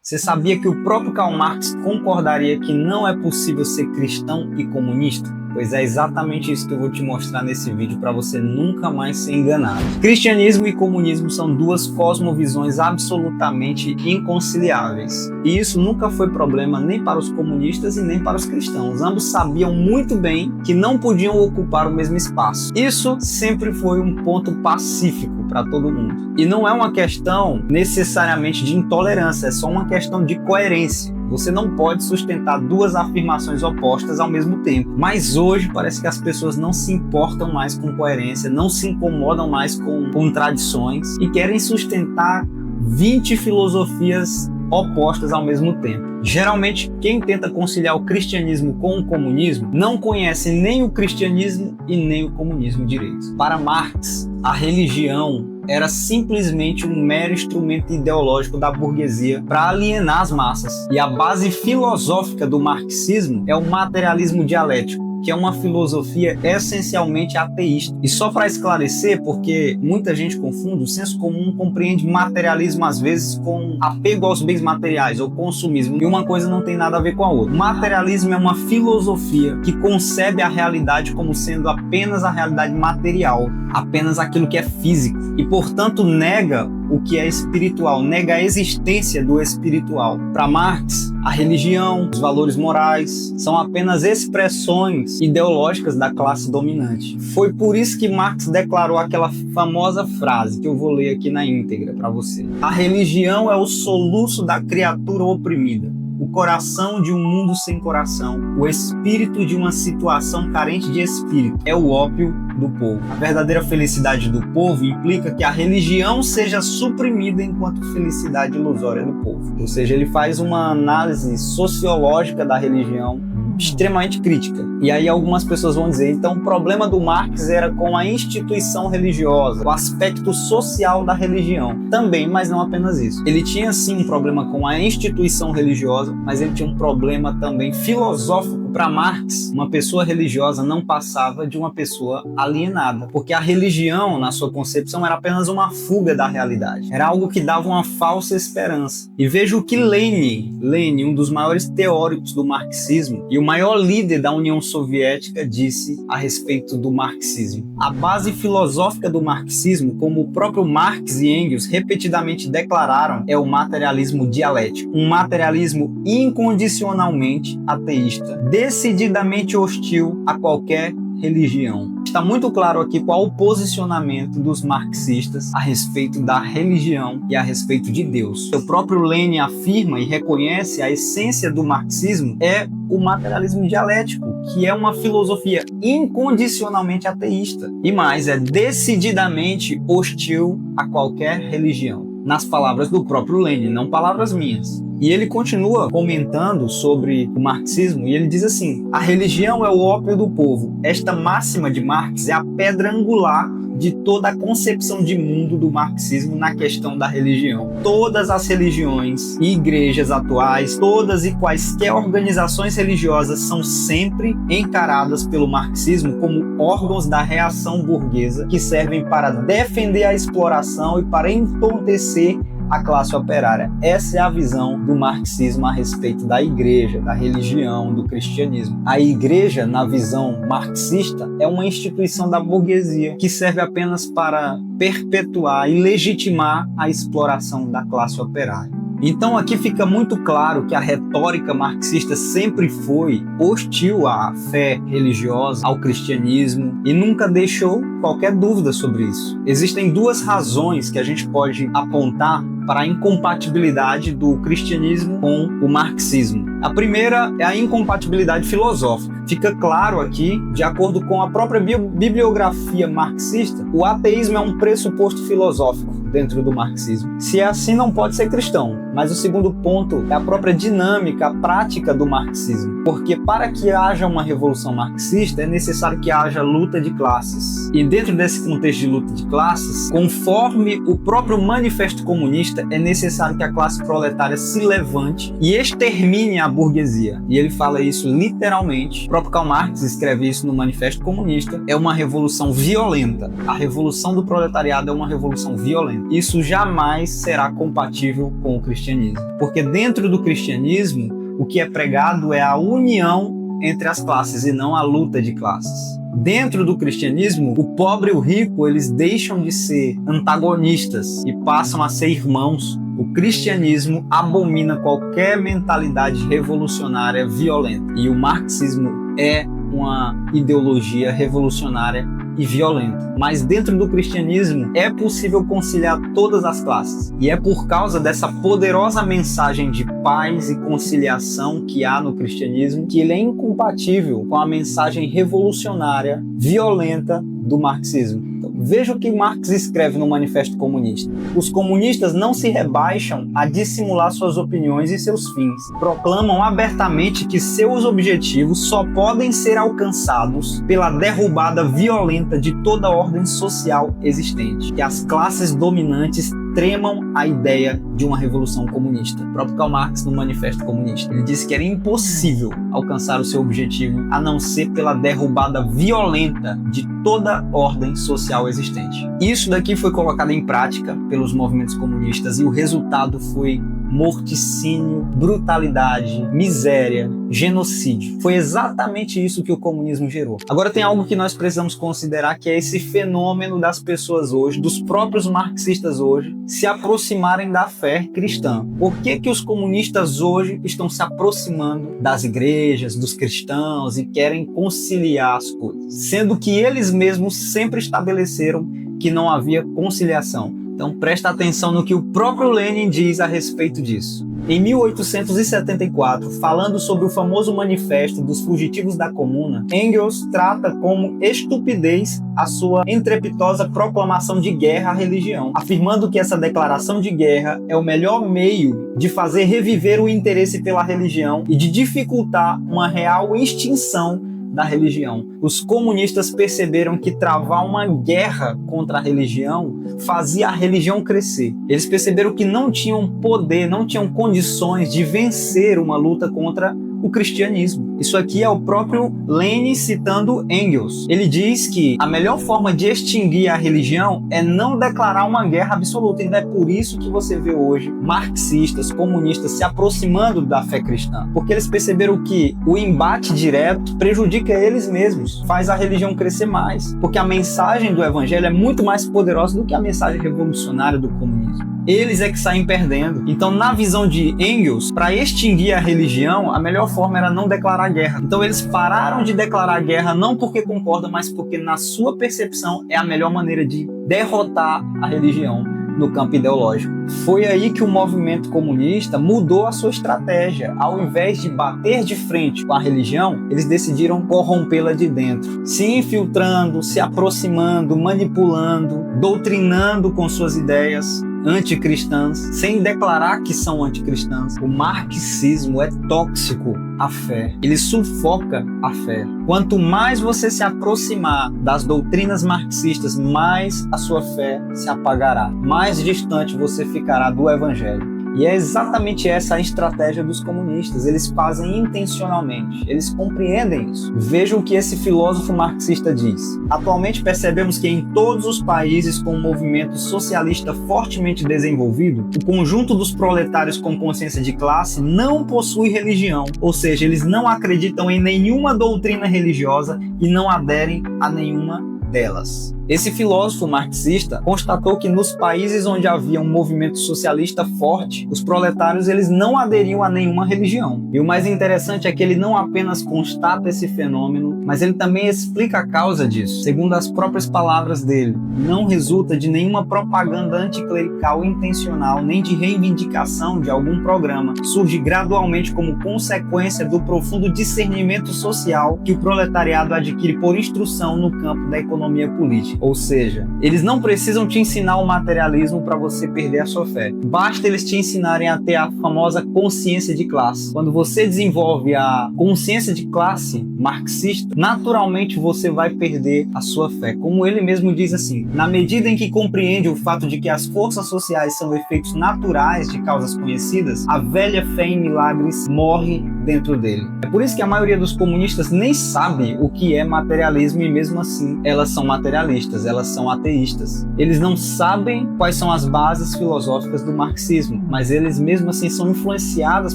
Você sabia que o próprio Karl Marx concordaria que não é possível ser cristão e comunista? Pois é exatamente isso que eu vou te mostrar nesse vídeo para você nunca mais ser enganado. Cristianismo e comunismo são duas cosmovisões absolutamente inconciliáveis. E isso nunca foi problema nem para os comunistas e nem para os cristãos. Ambos sabiam muito bem que não podiam ocupar o mesmo espaço. Isso sempre foi um ponto pacífico para todo mundo. E não é uma questão necessariamente de intolerância, é só uma questão de coerência. Você não pode sustentar duas afirmações opostas ao mesmo tempo. Mas hoje parece que as pessoas não se importam mais com coerência, não se incomodam mais com contradições e querem sustentar 20 filosofias opostas ao mesmo tempo. Geralmente, quem tenta conciliar o cristianismo com o comunismo não conhece nem o cristianismo e nem o comunismo direito. Para Marx, a religião era simplesmente um mero instrumento ideológico da burguesia para alienar as massas. E a base filosófica do marxismo é o materialismo dialético, que é uma filosofia essencialmente ateísta. E só para esclarecer, porque muita gente confunde, o senso comum compreende materialismo às vezes com apego aos bens materiais ou consumismo, e uma coisa não tem nada a ver com a outra. O materialismo é uma filosofia que concebe a realidade como sendo apenas a realidade material, apenas aquilo que é físico, e portanto nega o que é espiritual, nega a existência do espiritual. Para Marx, a religião, os valores morais são apenas expressões ideológicas da classe dominante. Foi por isso que Marx declarou aquela famosa frase que eu vou ler aqui na íntegra para você. A religião é o soluço da criatura oprimida, o coração de um mundo sem coração, o espírito de uma situação carente de espírito, é o ópio do povo. A verdadeira felicidade do povo implica que a religião seja suprimida enquanto felicidade ilusória do povo. Ou seja, ele faz uma análise sociológica da religião extremamente crítica. E aí algumas pessoas vão dizer, então o problema do Marx era com a instituição religiosa, o aspecto social da religião. Também, mas não apenas isso. Ele tinha sim um problema com a instituição religiosa, mas ele tinha um problema também filosófico. Para Marx, uma pessoa religiosa não passava de uma pessoa alienada, porque a religião, na sua concepção, era apenas uma fuga da realidade. Era algo que dava uma falsa esperança. E veja o que Lenin, um dos maiores teóricos do marxismo e o maior líder da União Soviética, disse a respeito do marxismo. A base filosófica do marxismo, como o próprio Marx e Engels repetidamente declararam, é o materialismo dialético, um materialismo incondicionalmente ateísta, decididamente hostil a qualquer religião. Está muito claro aqui qual o posicionamento dos marxistas a respeito da religião e a respeito de Deus. O próprio Lenin afirma e reconhece a essência do marxismo é o materialismo dialético, que é uma filosofia incondicionalmente ateísta e mais, é decididamente hostil a qualquer religião. Nas palavras do próprio Lenin, não palavras minhas. E ele continua comentando sobre o marxismo e ele diz assim: a religião é o ópio do povo. Esta máxima de Marx é a pedra angular de toda a concepção de mundo do marxismo na questão da religião. Todas as religiões e igrejas atuais, todas e quaisquer organizações religiosas são sempre encaradas pelo marxismo como órgãos da reação burguesa que servem para defender a exploração e para entorpecer a classe operária. Essa é a visão do marxismo a respeito da igreja, da religião, do cristianismo. A igreja, na visão marxista, é uma instituição da burguesia que serve apenas para perpetuar e legitimar a exploração da classe operária. Então aqui fica muito claro que a retórica marxista sempre foi hostil à fé religiosa, ao cristianismo e nunca deixou qualquer dúvida sobre isso. Existem duas razões que a gente pode apontar para a incompatibilidade do cristianismo com o marxismo. A primeira é a incompatibilidade filosófica. Fica claro aqui, de acordo com a própria bibliografia marxista, o ateísmo é um pressuposto filosófico dentro do marxismo. Se é assim, não pode ser cristão. Mas o segundo ponto é a própria dinâmica, a prática do marxismo. Porque para que haja uma revolução marxista, é necessário que haja luta de classes. E dentro desse contexto de luta de classes, conforme o próprio Manifesto Comunista, é necessário que a classe proletária se levante e extermine a burguesia. E ele fala isso literalmente. O próprio Karl Marx escreve isso no Manifesto Comunista. É uma revolução violenta. A revolução do proletariado é uma revolução violenta. isso jamais será compatível com o cristianismo. Porque dentro do cristianismo, o que é pregado é a união entre as classes e não a luta de classes. Dentro do cristianismo, o pobre e o rico, eles deixam de ser antagonistas e passam a ser irmãos. O cristianismo abomina qualquer mentalidade revolucionária violenta. E o marxismo é uma ideologia revolucionária e violenta. Mas dentro do cristianismo é possível conciliar todas as classes. E é por causa dessa poderosa mensagem de paz e conciliação que há no cristianismo que ele é incompatível com a mensagem revolucionária, violenta do marxismo. Então, veja o que Marx escreve no Manifesto Comunista. Os comunistas não se rebaixam a dissimular suas opiniões e seus fins. Proclamam abertamente que seus objetivos só podem ser alcançados pela derrubada violenta de toda a ordem social existente. Que as classes dominantes tremam a ideia de uma revolução comunista. O próprio Karl Marx, no Manifesto Comunista, ele disse que era impossível alcançar o seu objetivo a não ser pela derrubada violenta de toda a ordem social existente. Isso daqui foi colocado em prática pelos movimentos comunistas e o resultado foi morticínio, brutalidade, miséria, genocídio. Foi exatamente isso que o comunismo gerou. Agora tem algo que nós precisamos considerar, que é esse fenômeno das pessoas hoje, dos próprios marxistas hoje, se aproximarem da fé cristã. Por que que os comunistas hoje estão se aproximando das igrejas, dos cristãos e querem conciliar as coisas? Sendo que eles mesmos sempre estabeleceram que não havia conciliação. Então presta atenção no que o próprio Lenin diz a respeito disso. Em 1874, falando sobre o famoso Manifesto dos Fugitivos da Comuna, Engels trata como estupidez a sua estrepitosa proclamação de guerra à religião, afirmando que essa declaração de guerra é o melhor meio de fazer reviver o interesse pela religião e de dificultar uma real extinção da religião. Os comunistas perceberam que travar uma guerra contra a religião fazia a religião crescer. Eles perceberam que não tinham poder, não tinham condições de vencer uma luta contra o cristianismo. Isso aqui é o próprio Lenin citando Engels. Ele diz que a melhor forma de extinguir a religião é não declarar uma guerra absoluta. E é por isso que você vê hoje marxistas, comunistas se aproximando da fé cristã. Porque eles perceberam que o embate direto prejudica eles mesmos, faz a religião crescer mais. Porque a mensagem do evangelho é muito mais poderosa do que a mensagem revolucionária do comunismo. Eles é que saem perdendo. Então, na visão de Engels, para extinguir a religião, a melhor forma era não declarar guerra. Então, eles pararam de declarar guerra não porque concordam, mas porque, na sua percepção, é a melhor maneira de derrotar a religião no campo ideológico. Foi aí que o movimento comunista mudou a sua estratégia. Ao invés de bater de frente com a religião, eles decidiram corrompê-la de dentro, se infiltrando, se aproximando, manipulando, doutrinando com suas ideias anticristãs, sem declarar que são anticristãs. O marxismo é tóxico à fé. Ele sufoca a fé. Quanto mais você se aproximar das doutrinas marxistas, mais a sua fé se apagará. Mais distante você ficará do evangelho. E é exatamente essa a estratégia dos comunistas. Eles fazem intencionalmente. Eles compreendem isso. Vejam o que esse filósofo marxista diz. Atualmente percebemos que em todos os países com um movimento socialista fortemente desenvolvido, o conjunto dos proletários com consciência de classe não possui religião. Ou seja, eles não acreditam em nenhuma doutrina religiosa e não aderem a nenhuma delas. Esse filósofo marxista constatou que nos países onde havia um movimento socialista forte, os proletários eles não aderiam a nenhuma religião. E o mais interessante é que ele não apenas constata esse fenômeno, mas ele também explica a causa disso. Segundo as próprias palavras dele, não resulta de nenhuma propaganda anticlerical intencional, nem de reivindicação de algum programa. Surge gradualmente como consequência do profundo discernimento social que o proletariado adquire por instrução no campo da economia política. Ou seja, eles não precisam te ensinar o materialismo para você perder a sua fé. Basta eles te ensinarem a ter a famosa consciência de classe. Quando você desenvolve a consciência de classe marxista, naturalmente você vai perder a sua fé. Como ele mesmo diz assim, na medida em que compreende o fato de que as forças sociais são efeitos naturais de causas conhecidas, a velha fé em milagres morre dentro dele. É por isso que a maioria dos comunistas nem sabe o que é materialismo e mesmo assim elas são materialistas, elas são ateístas. Eles não sabem quais são as bases filosóficas do marxismo, mas eles mesmo assim são influenciadas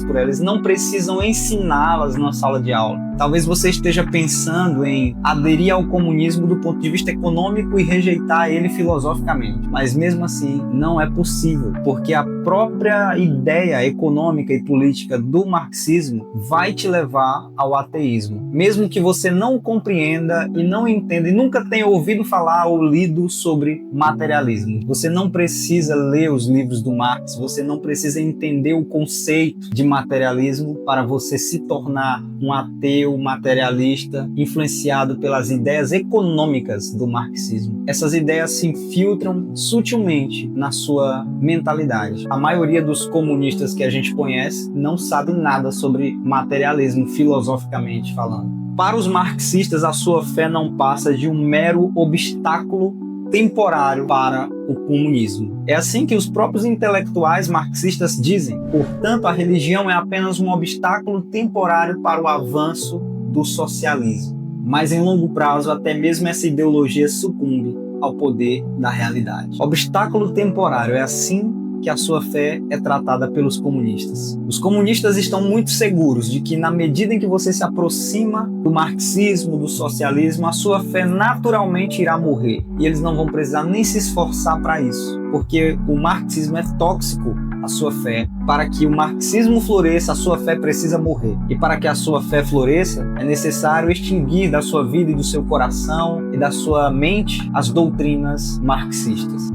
por elas, não precisam ensiná-las na sala de aula. Talvez você esteja pensando em aderir ao comunismo do ponto de vista econômico e rejeitar ele filosoficamente, mas mesmo assim não é possível, porque a própria ideia econômica e política do marxismo vai te levar ao ateísmo. Mesmo que você não compreenda e não entenda e nunca tenha ouvido falar ou lido sobre materialismo, você não precisa ler os livros do Marx, você não precisa entender o conceito de materialismo para você se tornar um ateu materialista influenciado pelas ideias econômicas do marxismo. Essas ideias se infiltram sutilmente na sua mentalidade. A maioria dos comunistas que a gente conhece não sabe nada sobre materialismo, filosoficamente falando. Para os marxistas, a sua fé não passa de um mero obstáculo temporário para o comunismo. É assim que os próprios intelectuais marxistas dizem. Portanto, a religião é apenas um obstáculo temporário para o avanço do socialismo. Mas em longo prazo, até mesmo essa ideologia sucumbe ao poder da realidade. Obstáculo temporário, é assim que a sua fé é tratada pelos comunistas. Os comunistas estão muito seguros de que na medida em que você se aproxima do marxismo, do socialismo, a sua fé naturalmente irá morrer. E eles não vão precisar nem se esforçar para isso, porque o marxismo é tóxico à sua fé. Para que o marxismo floresça, a sua fé precisa morrer. E para que a sua fé floresça, é necessário extinguir da sua vida e do seu coração e da sua mente as doutrinas marxistas.